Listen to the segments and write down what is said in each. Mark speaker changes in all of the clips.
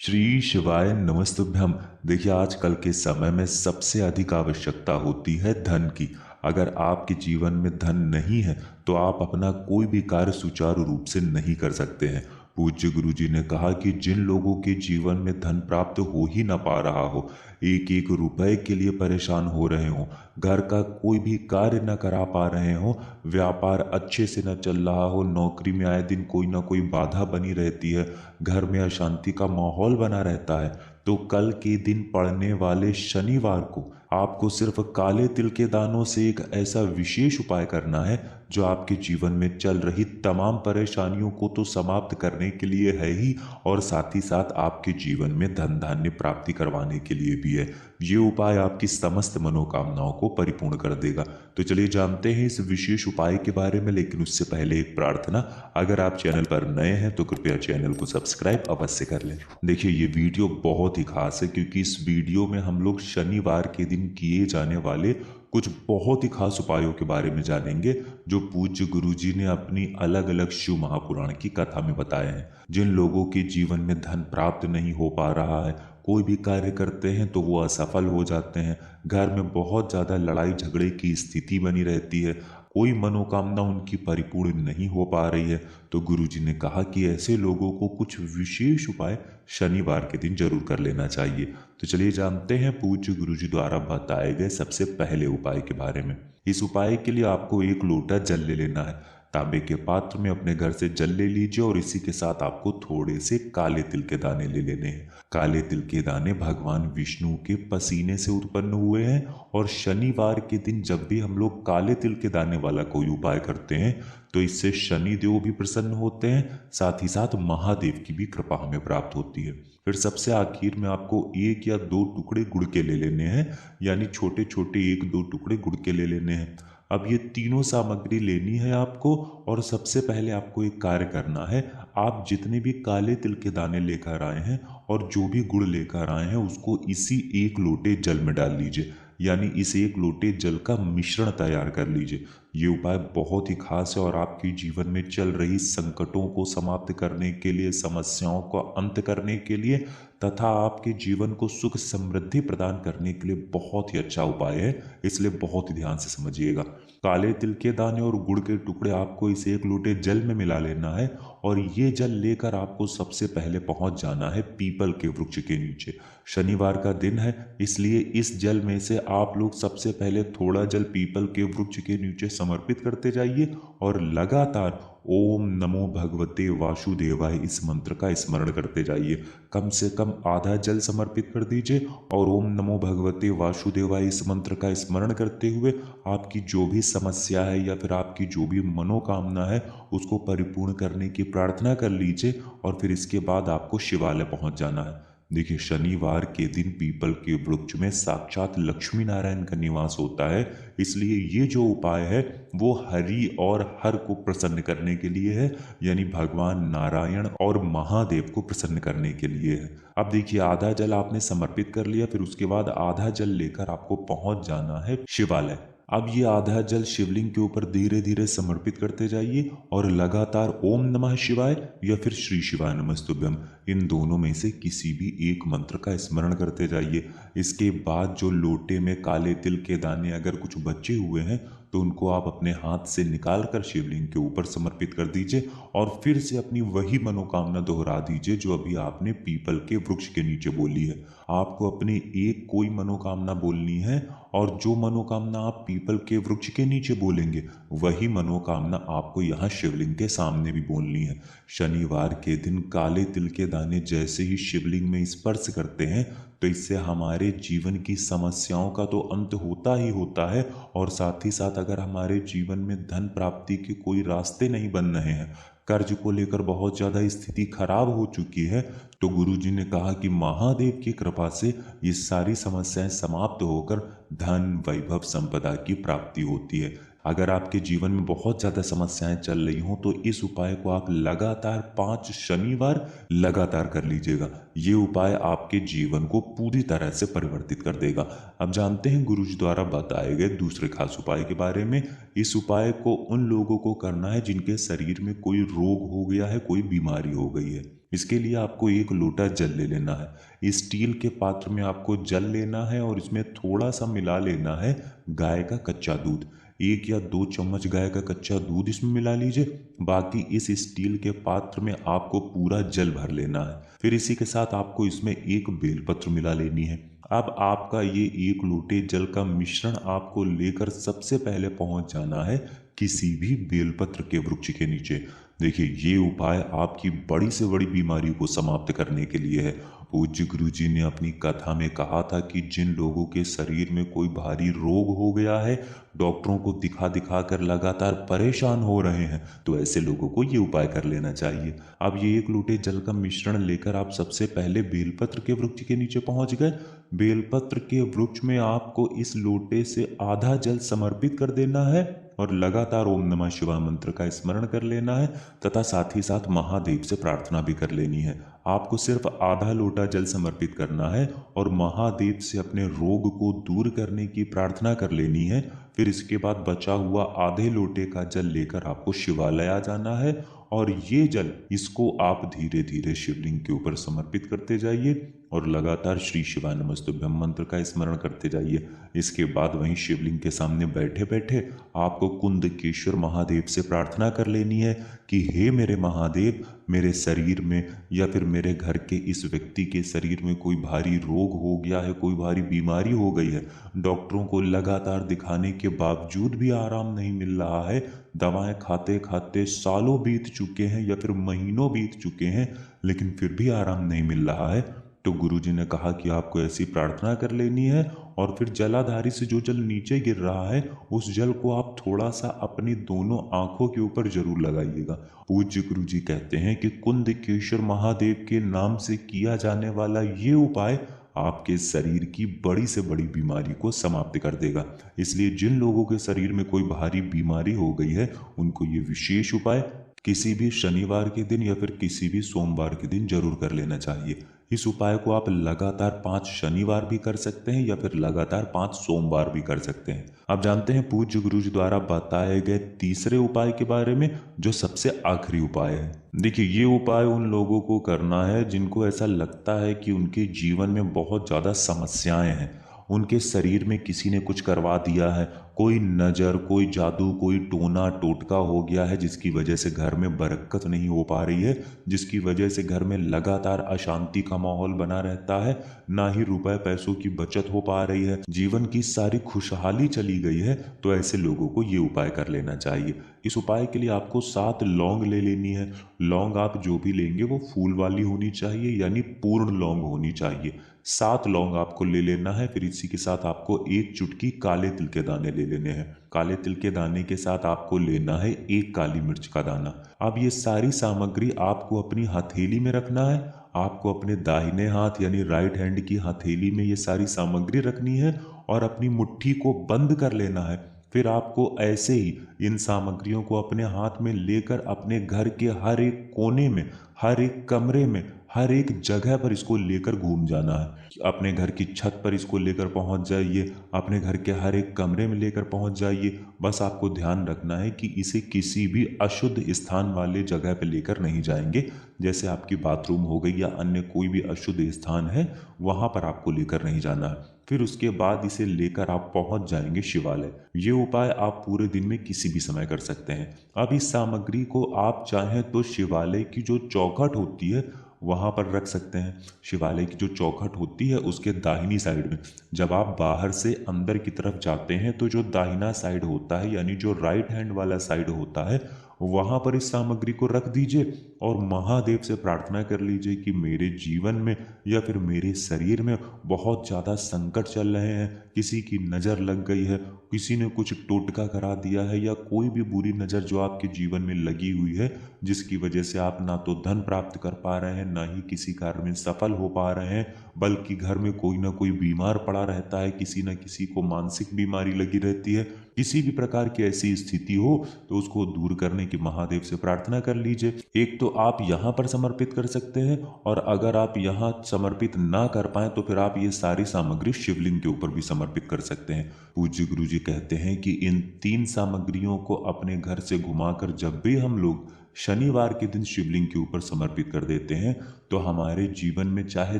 Speaker 1: श्री शिवाय नमस्तुभ्यम। देखिए, आजकल के समय में सबसे अधिक आवश्यकता होती है धन की। अगर आपके जीवन में धन नहीं है तो आप अपना कोई भी कार्य सुचारू रूप से नहीं कर सकते हैं। पूज्य गुरु जी ने कहा कि जिन लोगों के जीवन में धन प्राप्त हो ही ना पा रहा हो, एक एक रुपए के लिए परेशान हो रहे हो, घर का कोई भी कार्य न करा पा रहे हो, व्यापार अच्छे से न चल रहा हो, नौकरी में आए दिन कोई ना कोई बाधा बनी रहती है, घर में अशांति का माहौल बना रहता है, तो कल के दिन पड़ने वाले शनिवार को आपको सिर्फ काले तिल के दानों से एक ऐसा विशेष उपाय करना है जो आपके जीवन में चल रही तमाम परेशानियों को तो समाप्त करने के लिए है ही, और साथ ही साथ आपके जीवन में धन धान्य प्राप्ति करवाने के लिए भी है। ये उपाय आपकी समस्त मनोकामनाओं को परिपूर्ण कर देगा। तो चलिए जानते हैं इस विशेष उपाय के बारे में, लेकिन उससे पहले एक प्रार्थना। अगर आप चैनल पर नए हैं तो कृपया चैनल को सब्सक्राइब अवश्य कर लें। देखिए, ये वीडियो बहुत ही खास है क्योंकि इस वीडियो में हम लोग शनिवार के दिन किए जाने वाले कुछ बहुत ही खास उपायों के बारे में जानेंगे जो पूज्य गुरु जी ने अपनी अलग अलग शिव महापुराण की कथा में बताए हैं। जिन लोगों के जीवन में धन प्राप्त नहीं हो पा रहा है, कोई भी कार्य करते हैं तो वो असफल हो जाते हैं, घर में बहुत ज़्यादा लड़ाई झगड़े की स्थिति बनी रहती है, कोई मनोकामना उनकी परिपूर्ण नहीं हो पा रही है, तो गुरु जी ने कहा कि ऐसे लोगों को कुछ विशेष उपाय शनिवार के दिन जरूर कर लेना चाहिए। तो चलिए जानते हैं पूज्य गुरु जी द्वारा बताए गए सबसे पहले उपाय के बारे में। इस उपाय के लिए आपको एक लोटा जल ले लेना है। तांबे के पात्र में अपने घर से जल ले लीजिए और इसी के साथ आपको थोड़े से काले तिल के दाने ले लेने हैं। काले तिल के दाने भगवान विष्णु के पसीने से उत्पन्न हुए हैं, और शनिवार के दिन जब भी हम लोग काले तिल के दाने वाला कोई उपाय करते हैं तो इससे शनि देव भी प्रसन्न होते हैं, साथ ही साथ महादेव की भी कृपा हमें प्राप्त होती है। फिर सबसे आखिर में आपको एक या दो टुकड़े गुड़ के ले लेने हैं, यानी छोटे छोटे एक दो टुकड़े गुड़ के ले लेने हैं। अब ये तीनों सामग्री लेनी है आपको, और सबसे पहले आपको एक कार्य करना है। आप जितने भी काले तिल के दाने लेकर आए हैं और जो भी गुड़ लेकर आए हैं उसको इसी एक लोटे जल में डाल लीजिए, यानी इस एक लोटे जल का मिश्रण तैयार कर लीजिए। ये उपाय बहुत ही खास है और आपके जीवन में चल रही संकटों को समाप्त करने के लिए, समस्याओं को अंत करने के लिए तथा आपके जीवन को सुख समृद्धि प्रदान करने के लिए बहुत ही अच्छा उपाय है, इसलिए बहुत ही ध्यान से समझिएगा। काले तिल के दाने और गुड़ के टुकड़े आपको इस एक लोटे जल में मिला लेना है, और ये जल लेकर आपको सबसे पहले पहुंच जाना है पीपल के वृक्ष के नीचे। शनिवार का दिन है, इसलिए इस जल में से आप लोग सबसे पहले थोड़ा जल पीपल के वृक्ष के नीचे समर्पित करते जाइए और लगातार ओम नमो भगवते वासुदेवाय इस मंत्र का स्मरण करते जाइए। कम से कम आधा जल समर्पित कर दीजिए और ओम नमो भगवते वासुदेवाय इस मंत्र का स्मरण करते हुए आपकी जो भी समस्या है या फिर आपकी जो भी मनोकामना है उसको परिपूर्ण करने की प्रार्थना कर लीजिए, और फिर इसके बाद आपको शिवालय पहुंच जाना है। देखिए, शनिवार के दिन पीपल के वृक्ष में साक्षात लक्ष्मी नारायण का निवास होता है, इसलिए ये जो उपाय है वो हरि और हर को प्रसन्न करने के लिए है, यानी भगवान नारायण और महादेव को प्रसन्न करने के लिए है। अब देखिए, आधा जल आपने समर्पित कर लिया, फिर उसके बाद आधा जल लेकर आपको पहुंच जाना है शिवालय। अब ये आधा जल शिवलिंग के ऊपर धीरे धीरे समर्पित करते जाइए और लगातार ओम नमः शिवाय या फिर श्री शिवाय नमस्तुभ्यम इन दोनों में से किसी भी एक मंत्र का स्मरण करते जाइए। इसके बाद जो लोटे में काले तिल के दाने अगर कुछ बचे हुए हैं तो उनको आप अपने हाथ से निकाल कर शिवलिंग के ऊपर समर्पित कर दीजिए, और फिर से अपनी वही मनोकामना दोहरा दीजिए जो अभी आपने पीपल के वृक्ष के नीचे बोली है। आपको अपनी एक कोई मनोकामना बोलनी है, और जो मनोकामना आप पीपल के वृक्ष के नीचे बोलेंगे वही मनोकामना आपको यहाँ शिवलिंग के सामने भी बोलनी है। शनिवार के दिन काले तिल के दाने जैसे ही शिवलिंग में स्पर्श करते हैं तो इससे हमारे जीवन की समस्याओं का तो अंत होता ही होता है, और साथ ही साथ अगर हमारे जीवन में धन प्राप्ति के कोई रास्ते नहीं बन रहे हैं, कर्ज को लेकर बहुत ज़्यादा स्थिति खराब हो चुकी है, तो गुरु जी ने कहा कि महादेव की कृपा से ये सारी समस्याएं समाप्त होकर धन वैभव संपदा की प्राप्ति होती है। अगर आपके जीवन में बहुत ज़्यादा समस्याएं चल रही हों तो इस उपाय को आप लगातार 5 शनिवार लगातार कर लीजिएगा। ये उपाय आपके जीवन को पूरी तरह से परिवर्तित कर देगा। अब जानते हैं गुरुजी द्वारा बताए गए दूसरे खास उपाय के बारे में। इस उपाय को उन लोगों को करना है जिनके शरीर में कोई रोग हो गया है, कोई बीमारी हो गई है। इसके लिए आपको 1 लोटा जल ले लेना है। स्टील के पात्र में आपको जल लेना है और इसमें थोड़ा सा मिला लेना है गाय का कच्चा दूध। 1 या 2 चम्मच गाय का कच्चा दूध इसमें मिला लीजिए। बाकी इस स्टील के पात्र में आपको पूरा जल भर लेना है। फिर इसी के साथ आपको इसमें 1 बेलपत्र मिला लेनी है। अब आपका ये 1 लोटे जल का मिश्रण आपको लेकर सबसे पहले पहुंच जाना है किसी भी बेलपत्र के वृक्ष के नीचे। देखिए, ये उपाय आपकी बड़ी से बड़ी बीमारी को समाप्त करने के लिए है। पूज्य गुरुजी ने अपनी कथा में कहा था कि जिन लोगों के शरीर में कोई भारी रोग हो गया है, डॉक्टरों को दिखा दिखा कर लगातार परेशान हो रहे हैं, तो ऐसे लोगों को ये उपाय कर लेना चाहिए। अब ये 1 लोटे जल का मिश्रण लेकर आप सबसे पहले बेलपत्र के वृक्ष के नीचे पहुंच गए। बेलपत्र के वृक्ष में आपको इस लोटे से आधा जल समर्पित कर देना है और लगातार ओम नमः शिवाय मंत्र का स्मरण कर लेना है तथा साथ ही साथ महादेव से प्रार्थना भी कर लेनी है। आपको सिर्फ आधा लोटा जल समर्पित करना है और महादेव से अपने रोग को दूर करने की प्रार्थना कर लेनी है। फिर इसके बाद बचा हुआ आधे लोटे का जल लेकर आपको शिवालय आ जाना है और ये जल इसको आप धीरे धीरे शिवलिंग के ऊपर समर्पित करते जाइए और लगातार श्री शिवाय नमस्तुभ्यम मंत्र का स्मरण करते जाइए। इसके बाद वहीं शिवलिंग के सामने बैठे बैठे आपको कुंदकेश्वर महादेव से प्रार्थना कर लेनी है कि हे मेरे महादेव, मेरे शरीर में या फिर मेरे घर के इस व्यक्ति के शरीर में कोई भारी रोग हो गया है, कोई भारी बीमारी हो गई है, डॉक्टरों को लगातार दिखाने के बावजूद भी आराम नहीं मिल रहा है, दवाएं खाते खाते सालों बीत चुके हैं या फिर महीनों बीत चुके हैं, लेकिन फिर भी आराम नहीं मिल रहा है, तो गुरुजी ने कहा कि आपको ऐसी प्रार्थना कर लेनी है और फिर जलाधारी से जो जल नीचे गिर रहा है उस जल को आप थोड़ा सा अपनी दोनों आंखों के ऊपर जरूर लगाइएगा। पूज्य गुरुजी कहते हैं कि कुंदकेश्वर महादेव के नाम से किया जाने वाला ये उपाय आपके शरीर की बड़ी से बड़ी बीमारी को समाप्त कर देगा। इसलिए जिन लोगों के शरीर में कोई भारी बीमारी हो गई है उनको ये विशेष उपाय किसी भी शनिवार के दिन या फिर किसी भी सोमवार के दिन जरूर कर लेना चाहिए। इस उपाय को आप लगातार 5 शनिवार भी कर सकते हैं या फिर लगातार 5 सोमवार भी कर सकते हैं। अब जानते हैं पूज्य गुरुजी द्वारा बताए गए तीसरे उपाय के बारे में, जो सबसे आखिरी उपाय है। देखिए, ये उपाय उन लोगों को करना है जिनको ऐसा लगता है कि उनके जीवन में बहुत ज़्यादा समस्याएं हैं, उनके शरीर में किसी ने कुछ करवा दिया है, कोई नज़र, कोई जादू, कोई टोना टोटका हो गया है जिसकी वजह से घर में बरकत नहीं हो पा रही है, जिसकी वजह से घर में लगातार अशांति का माहौल बना रहता है, ना ही रुपए पैसों की बचत हो पा रही है, जीवन की सारी खुशहाली चली गई है, तो ऐसे लोगों को ये उपाय कर लेना चाहिए। इस उपाय के लिए आपको 7 लौंग ले लेनी है। लौंग आप जो भी लेंगे वो फूल वाली होनी चाहिए, यानी पूर्ण लौंग होनी चाहिए। 7 लौंग आपको ले लेना है। फिर इसी के साथ आपको 1 चुटकी काले तिल के दाने ले लेने हैं। काले तिल के दाने के साथ आपको लेना है 1 काली मिर्च का दाना। अब ये सारी सामग्री आपको अपनी हथेली में रखना है। आपको अपने दाहिने हाथ यानी राइट हैंड की हथेली में ये सारी सामग्री रखनी है और अपनी मुट्ठी को बंद कर लेना है। फिर आपको ऐसे ही इन सामग्रियों को अपने हाथ में लेकर अपने घर के हर एक कोने में, हर एक कमरे में, हर एक जगह पर इसको लेकर घूम जाना है। अपने घर की छत पर इसको लेकर पहुंच जाइए, अपने घर के हर एक कमरे में लेकर पहुंच जाइए। बस आपको ध्यान रखना है कि इसे किसी भी अशुद्ध स्थान वाले जगह पर लेकर नहीं जाएंगे, जैसे आपकी बाथरूम हो गई या अन्य कोई भी अशुद्ध स्थान है, वहां पर आपको लेकर नहीं जाना है। फिर उसके बाद इसे लेकर आप पहुंच जाएंगे शिवालय। ये उपाय आप पूरे दिन में किसी भी समय कर सकते हैं। अब इस सामग्री को आप चाहें तो शिवालय की जो चौखट होती है वहां पर रख सकते हैं। शिवालय की जो चौखट होती है उसके दाहिनी साइड में, जब आप बाहर से अंदर की तरफ जाते हैं तो जो दाहिना साइड होता है यानी जो राइट हैंड वाला साइड होता है, वहां पर इस सामग्री को रख दीजिए और महादेव से प्रार्थना कर लीजिए कि मेरे जीवन में या फिर मेरे शरीर में बहुत ज़्यादा संकट चल रहे हैं, किसी की नज़र लग गई है, किसी ने कुछ टोटका करा दिया है, या कोई भी बुरी नज़र जो आपके जीवन में लगी हुई है, जिसकी वजह से आप ना तो धन प्राप्त कर पा रहे हैं, ना ही किसी कार्य में सफल हो पा रहे हैं, बल्कि घर में कोई ना कोई बीमार पड़ा रहता है, किसी न किसी को मानसिक बीमारी लगी रहती है, किसी भी प्रकार की ऐसी स्थिति हो तो उसको दूर करने की महादेव से प्रार्थना कर लीजिए। एक तो आप यहाँ पर समर्पित कर सकते हैं, और अगर आप यहाँ समर्पित ना कर पाए तो फिर आप ये सारी सामग्री शिवलिंग के ऊपर भी समर्पित कर सकते हैं। पूज्य गुरु जी कहते हैं कि इन 3 सामग्रियों को अपने घर से घुमाकर जब भी हम लोग शनिवार के दिन शिवलिंग के ऊपर समर्पित कर देते हैं तो हमारे जीवन में चाहे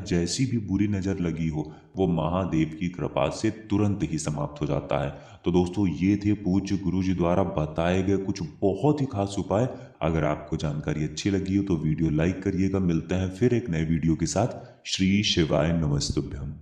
Speaker 1: जैसी भी बुरी नज़र लगी हो वो महादेव की कृपा से तुरंत ही समाप्त हो जाता है। तो दोस्तों, ये थे पूज्य गुरु जी द्वारा बताए गए कुछ बहुत ही खास उपाय। अगर आपको जानकारी अच्छी लगी हो तो वीडियो लाइक करिएगा। मिलते हैं फिर एक नए वीडियो के साथ। श्री शिवाय नमस्तुभ्यम।